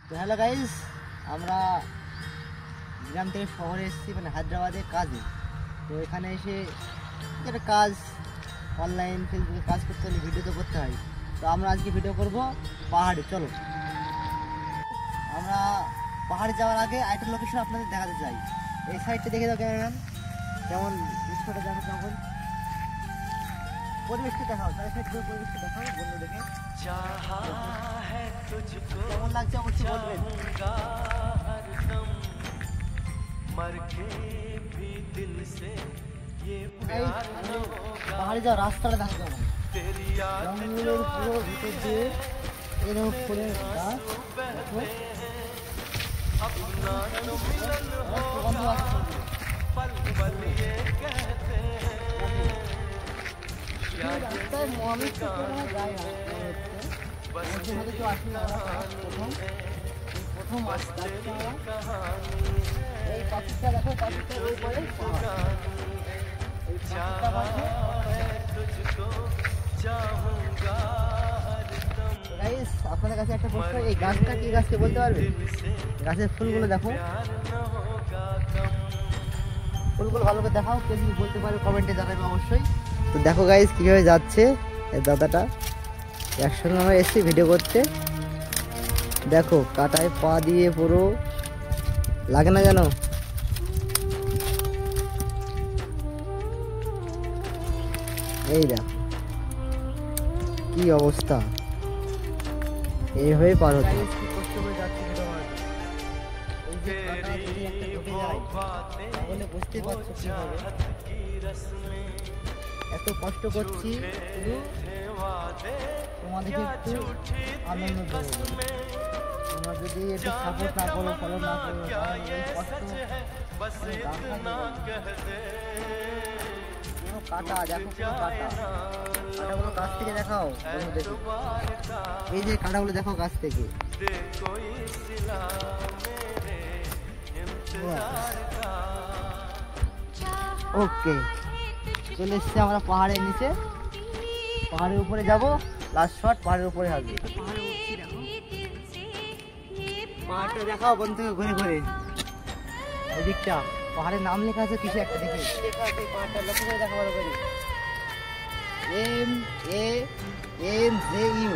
তো hello guys, আমরা গ্রাম থেকে শহরে এসেছি, মানে হায়দ্রাবাদে কাজে। তো এখানে এসে একটা কাজ, অনলাইন ফেসবুকে কাজ করতে হলে ভিডিও তো করতে হয়। তো আমরা আজকে ভিডিও করব পাহাড়ে। চলো, আমরা পাহাড়ে যাওয়ার আগে আরেকটা লোকেশন আপনাদের দেখাতে চাই। এই সাইডটা দেখে দাও ক্যামেরাম্যান, যেমন দৃশ্যটা দেখো, তখন পরিবেশটা দেখাও, তাই সাইড করে পরিবেশটা দেখাও বন্ধু দেখে কেমন লাগছে অবশ্যই বলবেন। পাহাড়ে যাওয়ার রাস্তাটা দেখো কেমন, জঙ্গলের পুরো ভিতর দিয়ে এরকম ফুলের গাছ, রাস্তায় মানুষ তো যায় না, কেউ আসলে প্রথম এই পাখিটা দেখো, পাখিটার উপরে আপনাদের কাছে একটা প্রশ্ন, এই গাছটা কি গাছকে বলতে পারবে? গাছের ফুলগুলো দেখো, ফুলগুলো ভালো করে দেখাও, কেউ যদি বলতে পারে কমেন্টে জানাবে অবশ্যই। তো দেখো গাইস কিভাবে যাচ্ছে এই দাদাটা, একসঙ্গে আমরা এসেছি ভিডিও করতে। দেখো কাটায় পা দিয়ে পুরো লাগে না যেন। এই দেখো কি অবস্থা, এইভাবে পার হচ্ছে। বুঝতে পারছো কিভাবে এত কষ্ট করছি, তোমাদেরকে একটু আনন্দ দেবো। তোমরা যদি একটু সাপোর্ট না করো, ফলো না করো, কাটা দেখো, কাটাগুলো গাছ থেকে দেখাও, এই যে কাটাগুলো দেখো গাছ থেকে। ওকে, চলে এসছি আমরা পাহাড়ের নিচে, পাহাড়ের উপরে যাব। লাস্ট শট পাহাড়ের উপরে হবে। পাহাড়টা দেখাও বন্ধু ঘুরে ঘুরে, ওই দিকটা পাহাড়ের নাম লেখা আছে কিছু একটা, দেখে পাহাড়টা লক্ষ্য করে দেখা ভালো করে। MANJU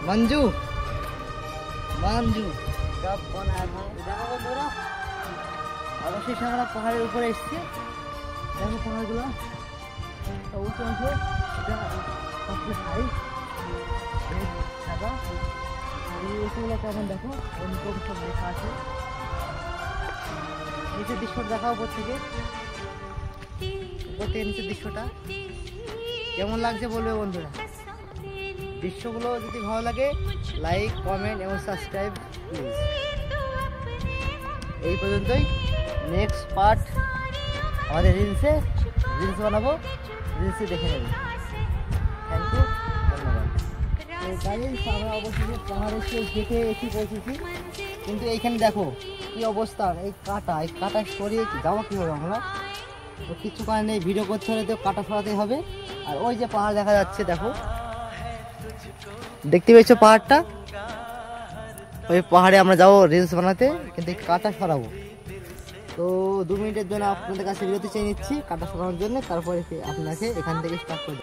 মঞ্জু, মঞ্জু সব দেখো বন্ধুরা, অবশেষে আমরা পাহাড়ের উপরে এসেছি। দেখো পাহাড়গুলো উঁচু উঁচু, কেমন দেখো সব লেখা আছে। নিচের দৃশ্যটা দেখাও উপর থেকে, নিচের দৃশ্যটা কেমন লাগছে বলবে বন্ধুরা। দৃশ্যগুলো যদি ভালো লাগে লাইক, কমেন্ট এবং সাবস্ক্রাইব প্লিজ। এই পর্যন্তই, নেক্সট পার্ট আমাদের রিলস বানাবো, রিলসে দেখে নেবেন। থ্যাংক ইউ, ধন্যবাদ। আমরা অবশ্যই পাহাড়ের দেখে এসে পৌঁছেছি, কিন্তু এইখানে দেখো কি অবস্থা, এই কাটা সরিয়ে যাবো কীভাবে আমরা? তো কিছু কারণ নেই, ভিডিও করতে হলে তো কাটা সরাতে হবে। আর ওই যে পাহাড় দেখা যাচ্ছে দেখো, দেখতে পেয়েছো পাহাড়টা? ওই পাহাড়ে আমরা যাবো রিলস বানাতে, কিন্তু কাটা সরাবো। তো 2 মিনিটের জন্য আপনাদের কাছে বিরতি চেয়ে নিচ্ছি কাটা সরানোর জন্য, তারপরে আপনাকে এখান থেকে স্টার্ট করে